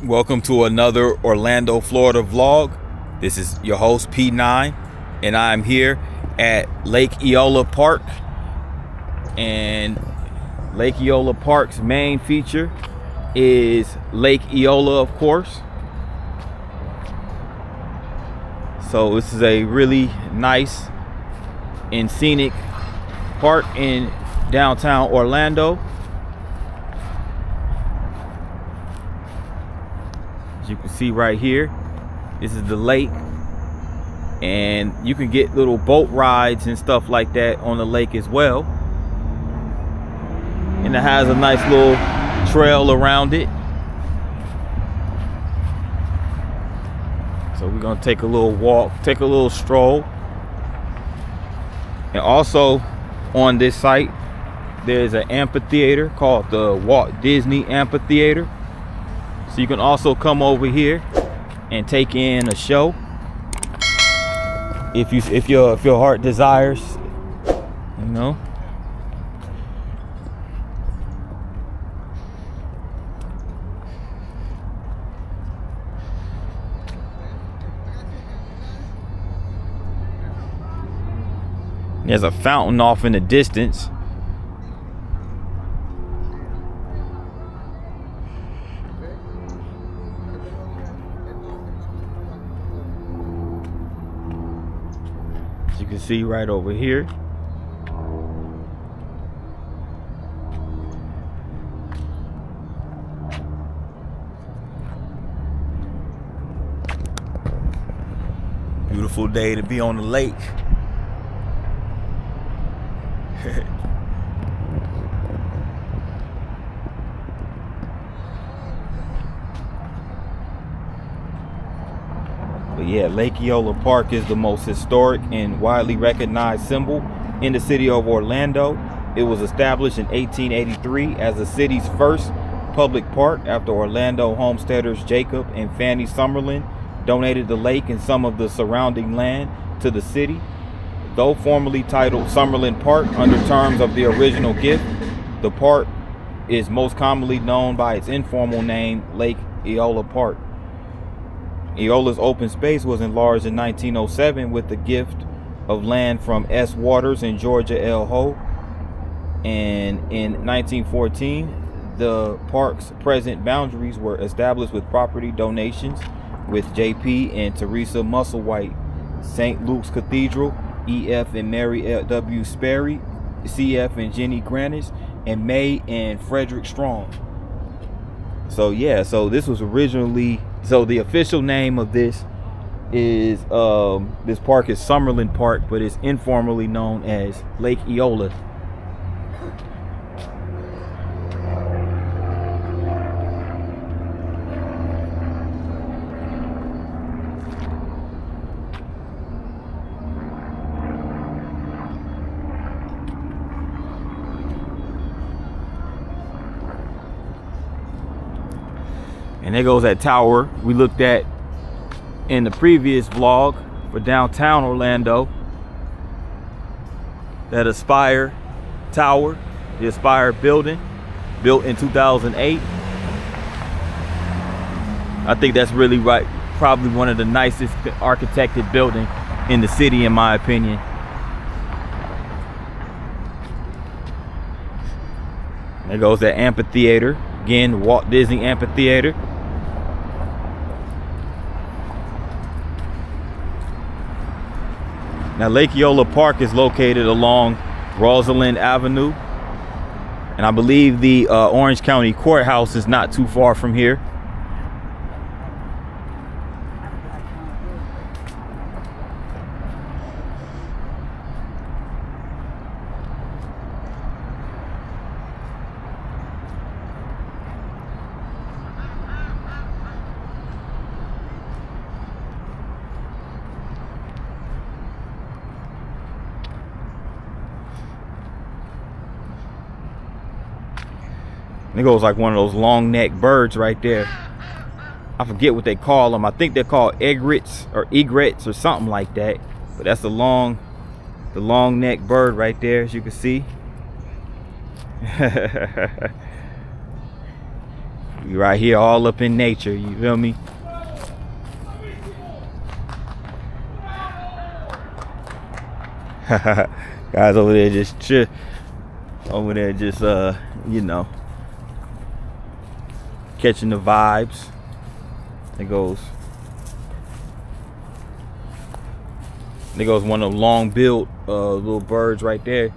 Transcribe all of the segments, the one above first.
Welcome to another Orlando, Florida vlog. This is your host P9 and I'm here at Lake Eola Park. And Lake Eola Park's main feature is Lake Eola, of course. So this is a really nice and scenic park in downtown Orlando. As you can see right here, this is the lake, and you can get little boat rides and stuff like that on the lake as well. And it has a nice little trail around it. So we're gonna take a little walk, take a little stroll. And also on this site, there's an amphitheater called the Walt Disney Amphitheater. So you can also come over here and take in a show if your heart desires, you know. There's a fountain off in the distance. As you can see right over here. Beautiful day to be on the lake. But yeah, Lake Eola Park is the most historic and widely recognized symbol in the city of Orlando. It was established in 1883 as the city's first public park after Orlando homesteaders Jacob and Fanny Summerlin donated the lake and some of the surrounding land to the city. Though formerly titled Summerlin Park under terms of the original gift, the park is most commonly known by its informal name, Lake Eola Park. Eola's open space was enlarged in 1907 with the gift of land from S. Waters and Georgia L. Ho. And in 1914, the park's present boundaries were established with property donations with J.P. and Teresa Musselwhite, St. Luke's Cathedral, E.F. and Mary W. Sperry, C.F. and Jenny Granis, and May and Frederick Strong. So yeah, so this was originally, so the official name of this is, this park is Summerlin Park, but it's informally known as Lake Eola. And there goes that tower we looked at in the previous vlog for downtown Orlando. That Aspire Tower, the Aspire building, built in 2008. I think that's really probably one of the nicest architected buildings in the city, in my opinion. There goes that amphitheater, again, Walt Disney Amphitheater. Now, Lake Eola Park is located along Rosalind Avenue, and I believe the Orange County Courthouse is not too far from here. And it goes like one of those long neck birds right there. I forget what they call them. I think they're called egrets or something like that. But that's the long neck bird right there, as you can see. We right here all up in nature, you feel me? Guys over there just chill. Over there just you know, catching the vibes. There goes one of them long-billed little birds right there.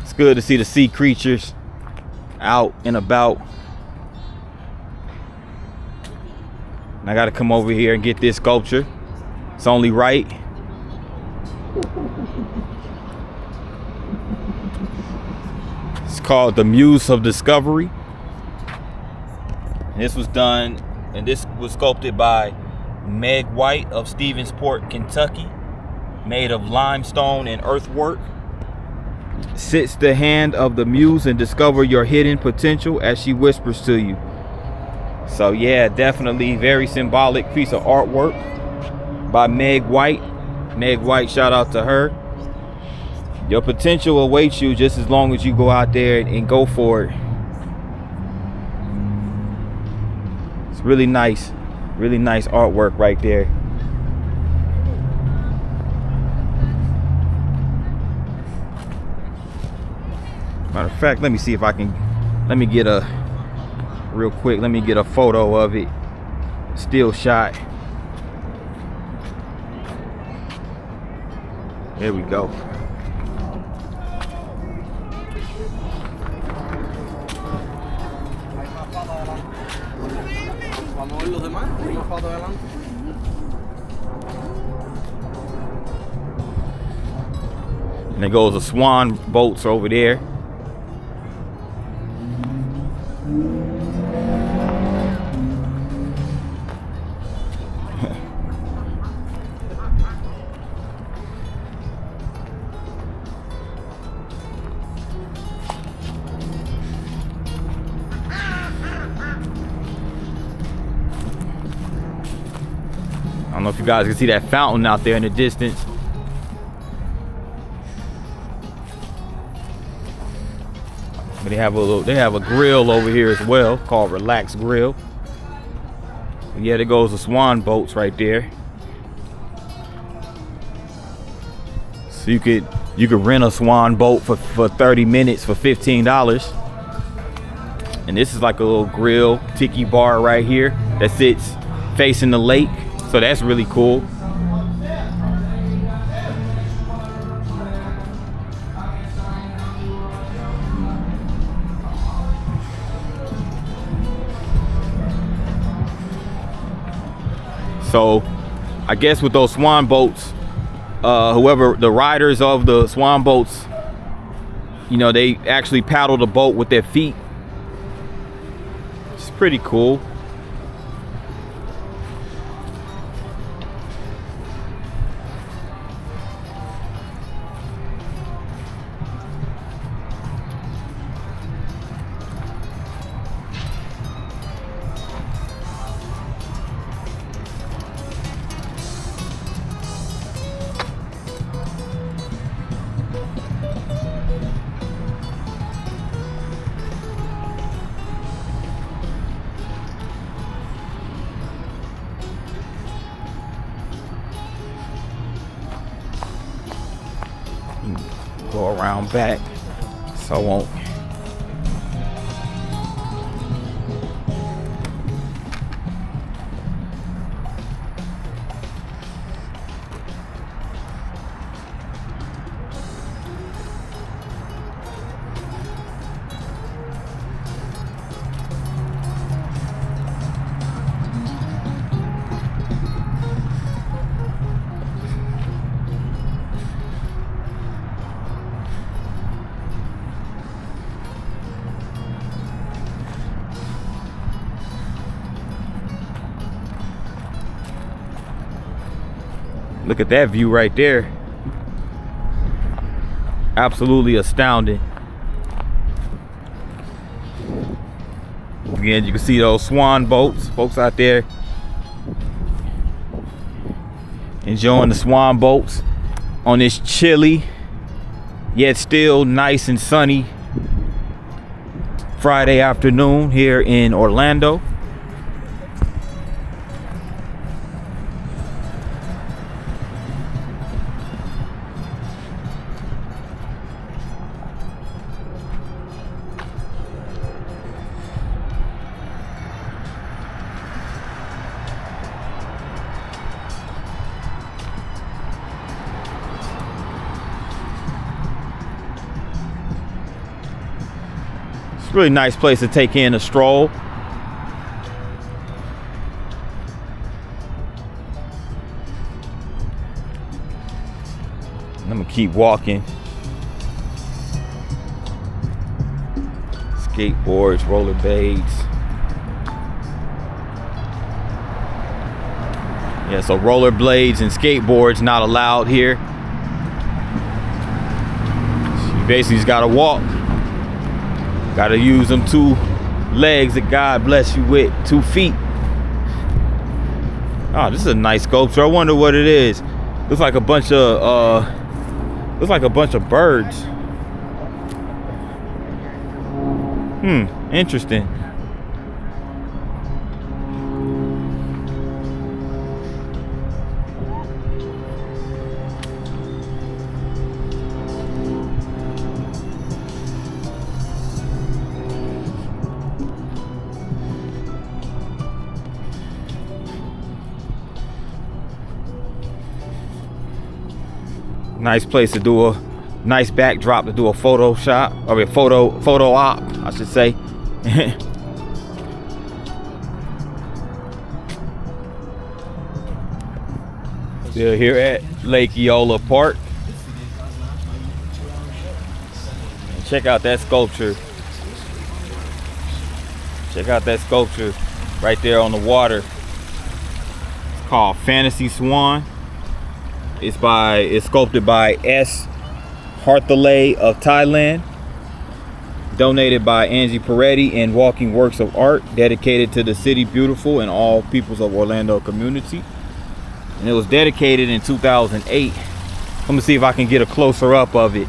It's good to see the sea creatures out and about. And I gotta come over here and get this sculpture. It's only right. It's called the Muse of Discovery. And this was done, and this was sculpted by Meg White of Stephensport, Kentucky. Made of limestone and earthwork. Sits the hand of the muse and discover your hidden potential as she whispers to you. So yeah, definitely very symbolic piece of artwork by Meg White. Meg White, shout out to her. Your potential awaits you just as long as you go out there and go for it. It's really nice artwork right there. Matter of fact, let me see if I can, let me get a photo of it, still shot. There we go. And there goes the swan boats over there. I don't know if you guys can see that fountain out there in the distance. But they have a grill over here as well called Relax Grill. And yeah, there goes the swan boats right there. So you could rent a swan boat for 30 minutes for $15. And this is like a little grill tiki bar right here that sits facing the lake. So that's really cool. So I guess with those swan boats, whoever the riders of the swan boats, you know, they actually paddle the boat with their feet. It's pretty cool. Go around back so I won't. Look at that view right there. Absolutely astounding. Again, you can see those swan boats. Folks out there enjoying the swan boats on this chilly yet still nice and sunny Friday afternoon here in Orlando. Really nice place to take in a stroll. I'm gonna keep walking. Skateboards, rollerblades. Yeah, so rollerblades and skateboards not allowed here. So you basically just gotta walk. Gotta use them 2 legs that God bless you with, 2 feet. Oh, this is a nice sculpture. I wonder what it is. Looks like a bunch of birds. Interesting. Nice place to do a nice backdrop to do a photo shot, or a photo op, I should say. Still here at Lake Eola Park. And check out that sculpture. Check out that sculpture right there on the water. It's called Fantasy Swan. It's sculpted by S. Harthalay of Thailand. Donated by Angie Peretti and Walking Works of Art. Dedicated to the city beautiful and all peoples of Orlando community. And it was dedicated in 2008. Let me see if I can get a closer up of it.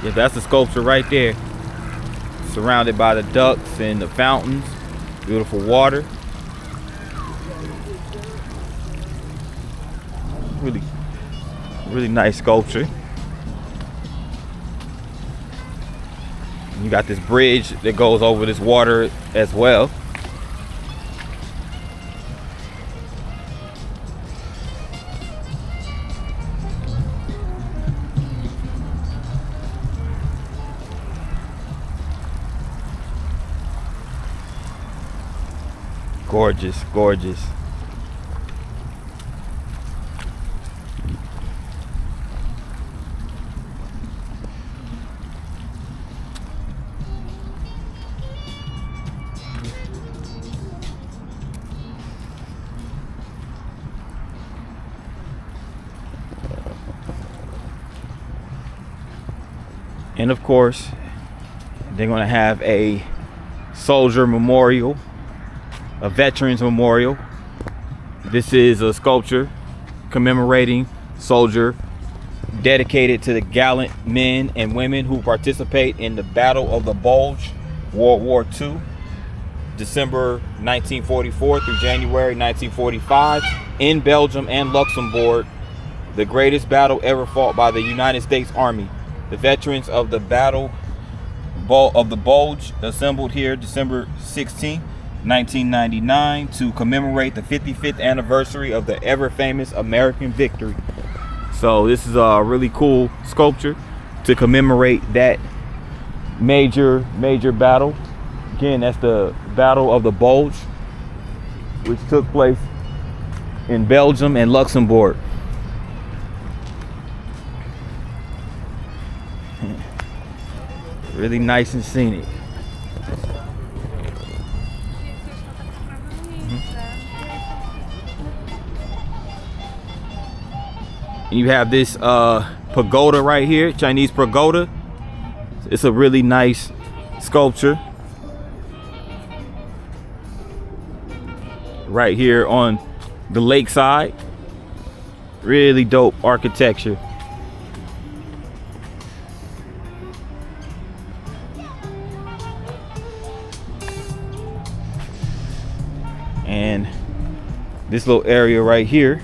Yeah, that's the sculpture right there. Surrounded by the ducks and the fountains. Beautiful water. Really nice sculpture. You got this bridge that goes over this water as well. Gorgeous, gorgeous. And of course, they're going to have a soldier memorial, a veterans memorial. This is a sculpture commemorating soldier dedicated to the gallant men and women who participate in the Battle of the Bulge, World War II, December 1944 through January 1945 in Belgium and Luxembourg, the greatest battle ever fought by the United States Army. The veterans of the Battle of the Bulge assembled here December 16, 1999 to commemorate the 55th anniversary of the ever famous American victory. So this is a really cool sculpture to commemorate that major battle. Again, that's the Battle of the Bulge, which took place in Belgium and Luxembourg. Really nice and scenic. You have this pagoda right here, Chinese pagoda. It's a really nice sculpture right here on the lakeside. Really dope architecture. And this little area right here,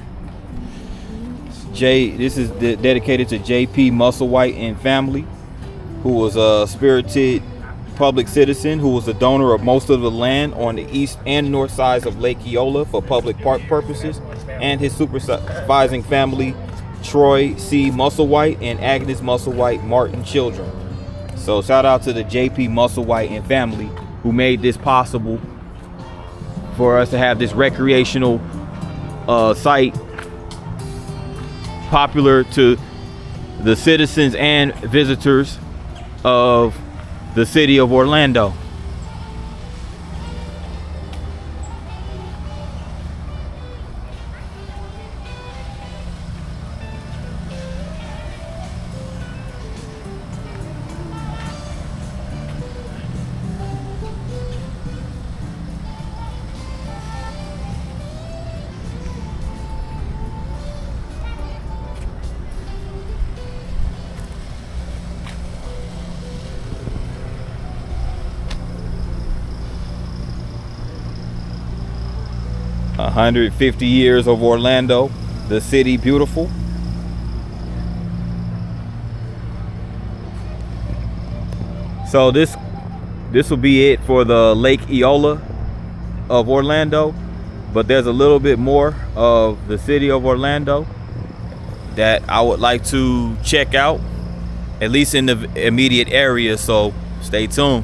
this is dedicated to J.P. Musselwhite and family, who was a spirited public citizen who was the donor of most of the land on the east and north sides of Lake Eola for public park purposes, and his supervising family, Troy C. Musselwhite and Agnes Musselwhite Martin children. So shout out to the J.P. Musselwhite and family who made this possible for us to have this recreational site popular to the citizens and visitors of the city of Orlando. A 150 years of Orlando, the city beautiful. So this will be it for the Lake Eola of Orlando, but there's a little bit more of the city of Orlando that I would like to check out, at least in the immediate area, so stay tuned.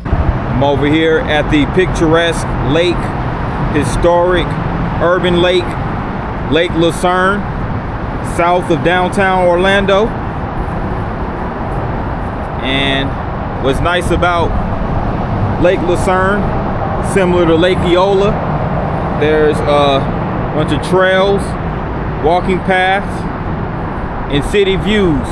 I'm over here at the picturesque lake, historic urban lake, Lake Lucerne, south of downtown Orlando. And what's nice about Lake Lucerne, similar to Lake Eola, there's a bunch of trails, walking paths, and city views.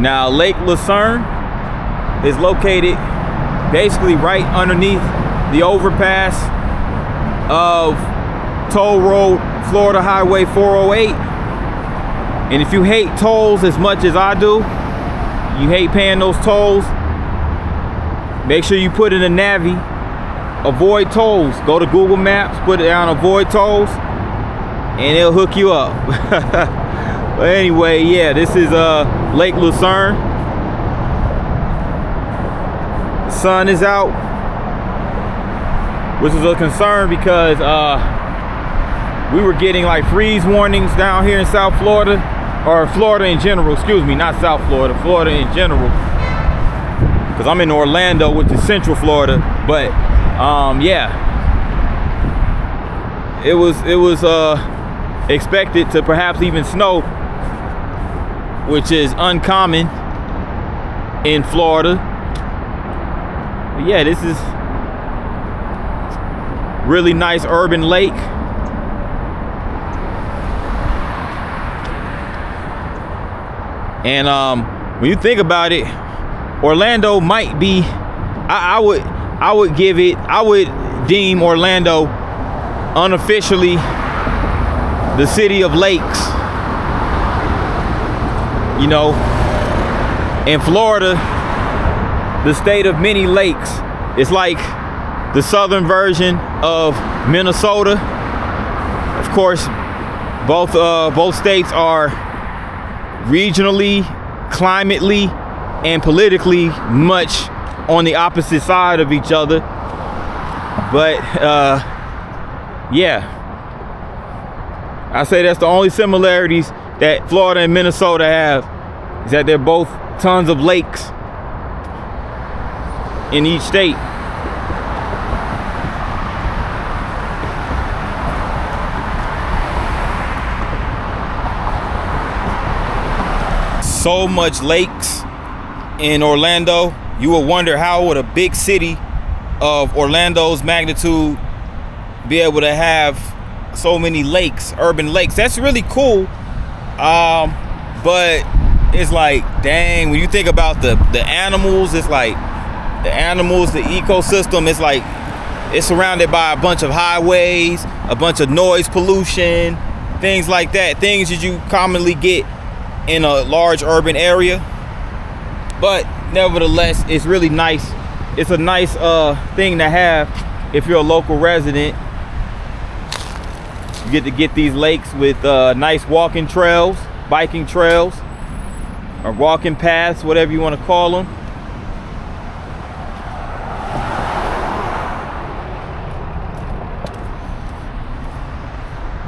Now, Lake Lucerne is located basically right underneath the overpass of toll road Florida Highway 408. And if you hate tolls as much as I do, you hate paying those tolls, make sure you put in a Navi, avoid tolls. Go to Google Maps, put it down, avoid tolls, and it'll hook you up. But anyway, yeah, this is Lake Lucerne. Sun is out, which is a concern because we were getting like freeze warnings down here in South Florida, or Florida in general, excuse me, not South Florida, Florida in general, because I'm in Orlando, which is Central Florida. But yeah, it was expected to perhaps even snow, which is uncommon in Florida. But yeah, this is really nice urban lake. And when you think about it, Orlando might be, I would deem Orlando unofficially the city of lakes. You know, in Florida, the state of many lakes. It's like the southern version of Minnesota. Of course, both states are regionally, climately, and politically much on the opposite side of each other. But yeah, I say that's the only similarities that Florida and Minnesota have, is that they're both tons of lakes in each state. So much lakes in Orlando. You would wonder, how would a big city of Orlando's magnitude be able to have so many lakes, urban lakes? That's really cool. But it's like, dang, when you think about the animals, it's like the animals, the ecosystem, it's like It's surrounded by a bunch of highways, a bunch of noise pollution, things like that. Things that you commonly get in a large urban area. But nevertheless, it's really nice. It's a nice thing to have if you're a local resident. You get these lakes with nice walking trails, biking trails, or walking paths, whatever you want to call them.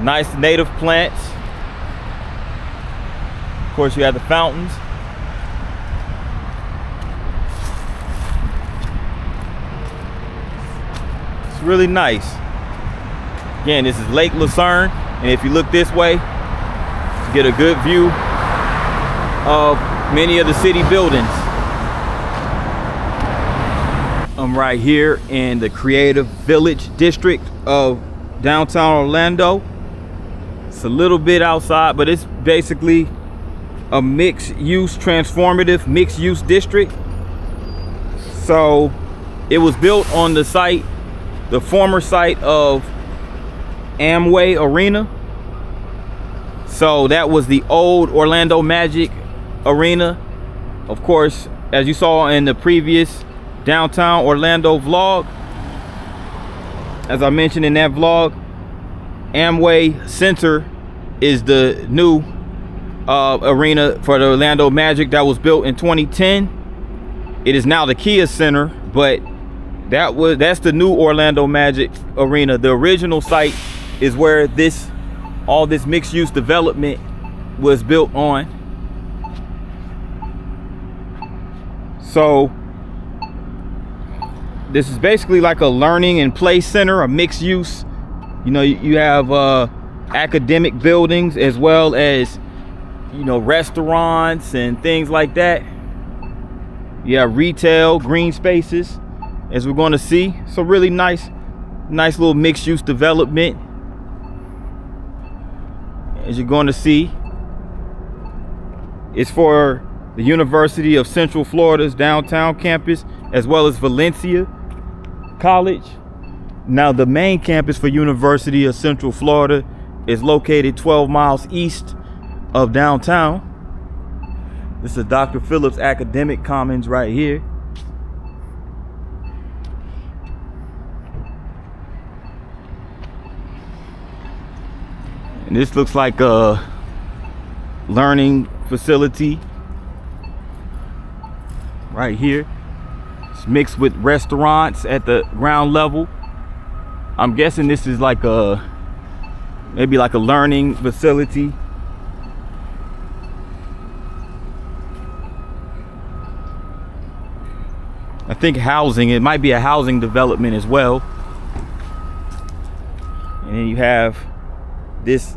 Nice native plants. Of course, you have the fountains. It's really nice. Again, this is Lake Lucerne, and if you look this way, you get a good view of many of the city buildings. I'm right here in the Creative Village district of downtown Orlando. It's a little bit outside, but it's basically a mixed-use, transformative mixed-use district. So it was built on the site, the former site of Amway Arena. So that was the old Orlando Magic Arena. Of course, as you saw in the previous downtown Orlando vlog, as I mentioned in that vlog, Amway Center is the new arena for the Orlando Magic that was built in 2010. It is now the Kia Center, but that's the new Orlando Magic Arena. The original site is where all this mixed-use development was built on. So this is basically like a learning and play center, a mixed use. You know, you have academic buildings as well as, you know, restaurants and things like that. You have retail, green spaces, as we're going to see. So really nice little mixed use development, as you're going to see. It's for the University of Central Florida's downtown campus, as well as Valencia College. Now, the main campus for University of Central Florida is located 12 miles east of downtown. This is Dr. Phillips Academic Commons right here. And this looks like a learning facility right here. It's mixed with restaurants at the ground level. I'm guessing this is like maybe like a learning facility. I think housing, it might be a housing development as well. And then you have this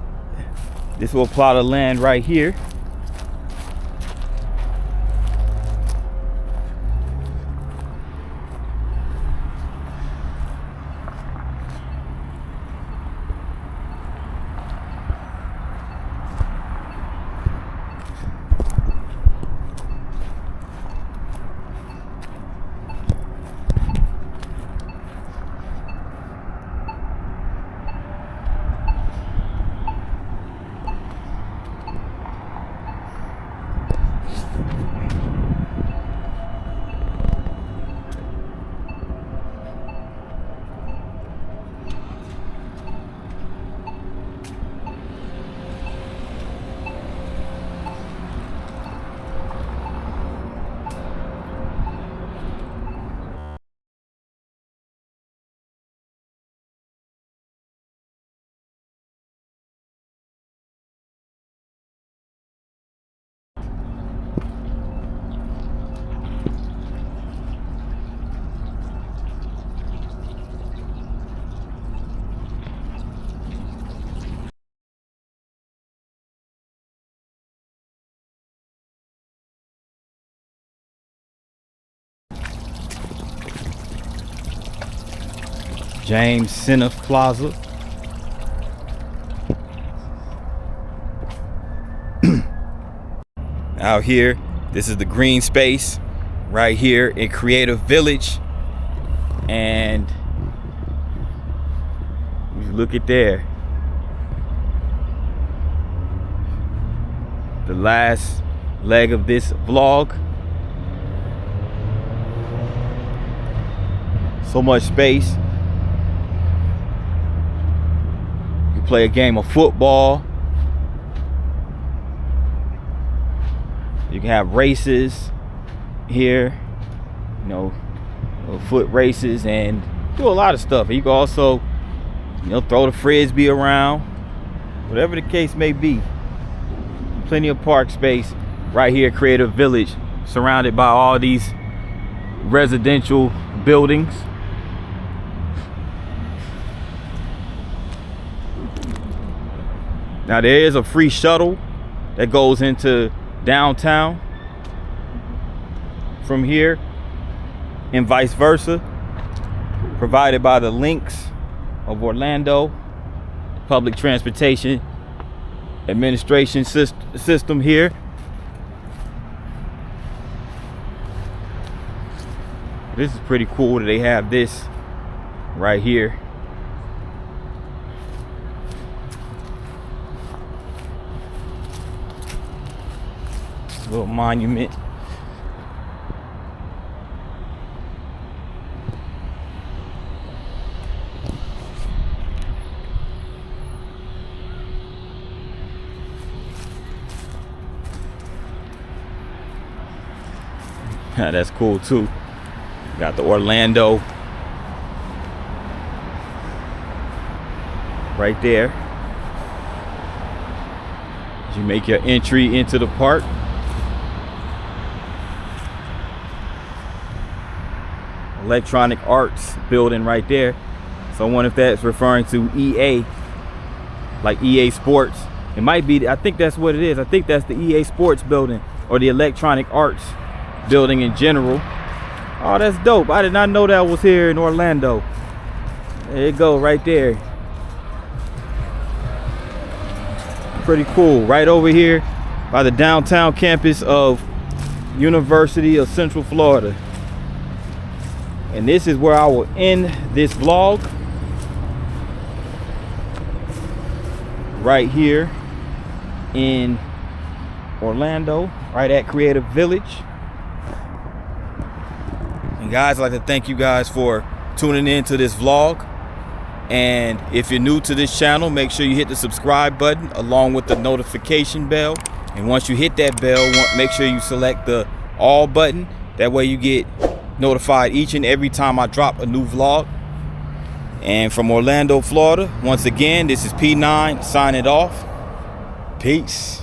little plot of land right here. James Center Plaza. Out here, this is the green space right here in Creative Village, and Look at there. The last leg of this vlog. So much space. You play a game of football. You can have races here, you know, foot races, and do a lot of stuff. You can also, you know, throw the frisbee around, whatever the case may be. Plenty of park space right here, Creative Village, surrounded by all these residential buildings. Now there is a free shuttle that goes into downtown from here and vice versa, provided by the Links of Orlando Public Transportation Administration system here. This is pretty cool that they have this right here. Little monument. That's cool too. Got the Orlando right there. As you make your entry into the park. Electronic Arts building right there. So I wonder if that's referring to EA, like EA Sports. It might be, I think that's what it is. I think that's the EA Sports building, or the Electronic Arts building in general. Oh, that's dope. I did not know that was here in Orlando. There you go, right there. Pretty cool. Right over here by the downtown campus of University of Central Florida. And this is where I will end this vlog. Right here in Orlando, right at Creative Village. And guys, I'd like to thank you guys for tuning in to this vlog. And if you're new to this channel, make sure you hit the subscribe button along with the notification bell. And once you hit that bell, make sure you select the all button. That way you get notified each and every time I drop a new vlog. And from Orlando, Florida, once again, this is P9 signing off. Peace.